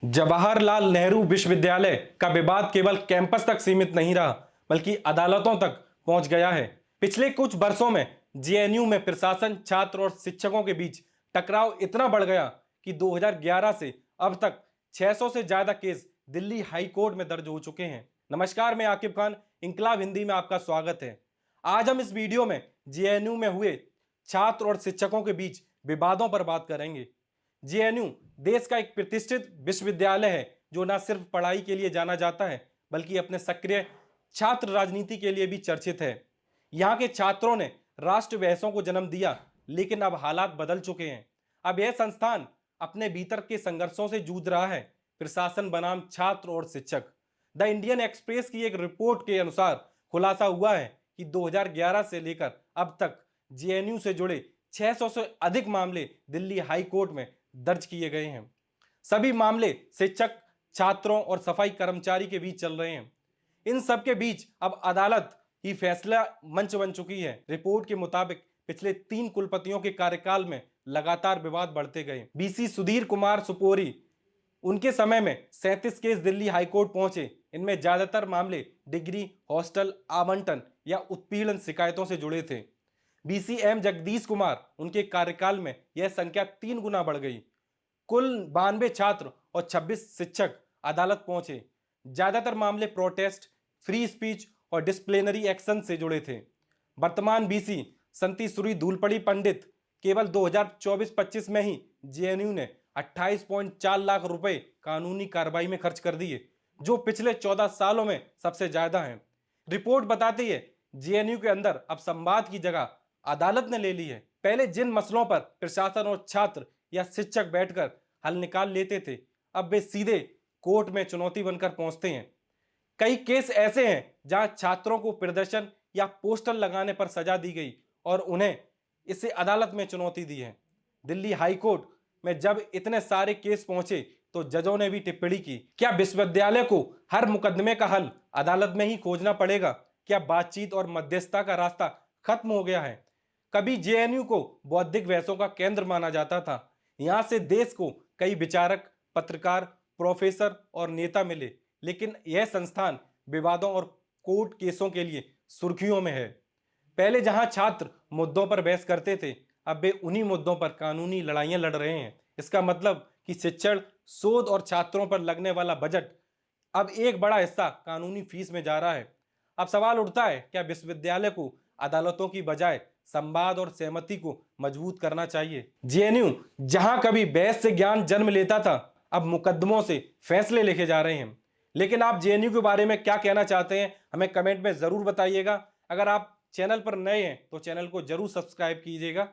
जवाहरलाल नेहरू विश्वविद्यालय का विवाद केवल कैंपस तक सीमित नहीं रहा, बल्कि अदालतों तक पहुंच गया है। पिछले कुछ वर्षों में जेएनयू में प्रशासन, छात्र और शिक्षकों के बीच टकराव इतना बढ़ गया कि 2011 से अब तक 600 से ज्यादा केस दिल्ली हाई कोर्ट में दर्ज हो चुके हैं। नमस्कार, मैं आकिब खान, इंकलाब हिंदी में आपका स्वागत है। आज हम इस वीडियो में जेएनयू में हुए छात्र और शिक्षकों के बीच विवादों पर बात करेंगे। जेएनयू देश का एक प्रतिष्ठित विश्वविद्यालय है जो न सिर्फ पढ़ाई के लिए जाना जाता है, बल्कि अपने सक्रिय छात्र राजनीति के लिए भी चर्चित है। यहाँ के छात्रों ने राष्ट्र बहसों को जन्म दिया, लेकिन अब हालात बदल चुके हैं। अब यह संस्थान अपने भीतर के संघर्षों से जूझ रहा है, प्रशासन बनाम छात्र और शिक्षक। द इंडियन एक्सप्रेस की एक रिपोर्ट के अनुसार खुलासा हुआ है कि 2011 से लेकर अब तक जेएनयू से जुड़े 600 से अधिक मामले दिल्ली हाई कोर्ट में दर्ज किए गए हैं। सभी मामले शिक्षक, छात्रों और सफाई कर्मचारी के बीच चल रहे हैं। इन सब के बीच अब अदालत ही फैसला मंच बन चुकी है। रिपोर्ट के मुताबिक पिछले 3 कुलपतियों के कार्यकाल में लगातार विवाद बढ़ते गए। बीसी सुधीर कुमार सुपोरी, उनके समय में 37 केस दिल्ली हाईकोर्ट पहुंचे। इनमें ज्यादातर मामले डिग्री, हॉस्टल आवंटन या उत्पीड़न शिकायतों से जुड़े थे। बीसीएम जगदीश कुमार, उनके कार्यकाल में यह संख्या 3 गुना बढ़ गई। कुल 92 छात्र और 26 शिक्षक अदालत पहुंचे। ज्यादातर मामले प्रोटेस्ट, फ्री स्पीच और डिसिप्लिनरी एक्शन से जुड़े थे। वर्तमान बीसी संतीसुरी धूलपड़ी पंडित केवल 2024-25 में ही जेएनयू ने 28.4 लाख रुपए कानूनी कार्रवाई में खर्च कर दिए, जो पिछले 14 सालों में सबसे ज्यादा है। रिपोर्ट बताती है जेएनयू के अंदर अब संवाद की जगह अदालत ने ले ली है। पहले जिन मसलों पर प्रशासन और छात्र या शिक्षक बैठकर हल निकाल लेते थे, अब वे सीधे कोर्ट में चुनौती बनकर पहुंचते हैं। कई केस ऐसे हैं जहां छात्रों को प्रदर्शन या पोस्टर लगाने पर सजा दी गई और उन्हें इसे अदालत में चुनौती दी है। दिल्ली हाई कोर्ट में जब इतने सारे केस पहुंचे तो जजों ने भी टिप्पणी की। क्या विश्वविद्यालय को हर मुकदमे का हल अदालत में ही खोजना पड़ेगा? क्या बातचीत और मध्यस्थता का रास्ता खत्म हो गया है? कभी जेएनयू को बौद्धिक बहसों का केंद्र माना जाता था। यहां से देश को कई विचारक, पत्रकार, प्रोफेसर और नेता मिले, लेकिन यह संस्थान विवादों और कोर्ट केसों के लिए सुर्खियों में है। पहले जहां छात्र मुद्दों पर बहस करते थे, अब वे उन्हीं मुद्दों पर कानूनी लड़ाइयां लड़ रहे हैं। इसका मतलब कि शिक्षण, शोध और छात्रों पर लगने वाला बजट अब एक बड़ा हिस्सा कानूनी फीस में जा रहा है। अब सवाल उठता है, क्या विश्वविद्यालय को अदालतों की बजाय संवाद और सहमति को मजबूत करना चाहिए? जेएनयू जहां कभी बहस से ज्ञान जन्म लेता था, अब मुकदमों से फैसले लिखे जा रहे हैं। लेकिन आप जेएनयू के बारे में क्या कहना चाहते हैं, हमें कमेंट में जरूर बताइएगा। अगर आप चैनल पर नए हैं तो चैनल को जरूर सब्सक्राइब कीजिएगा।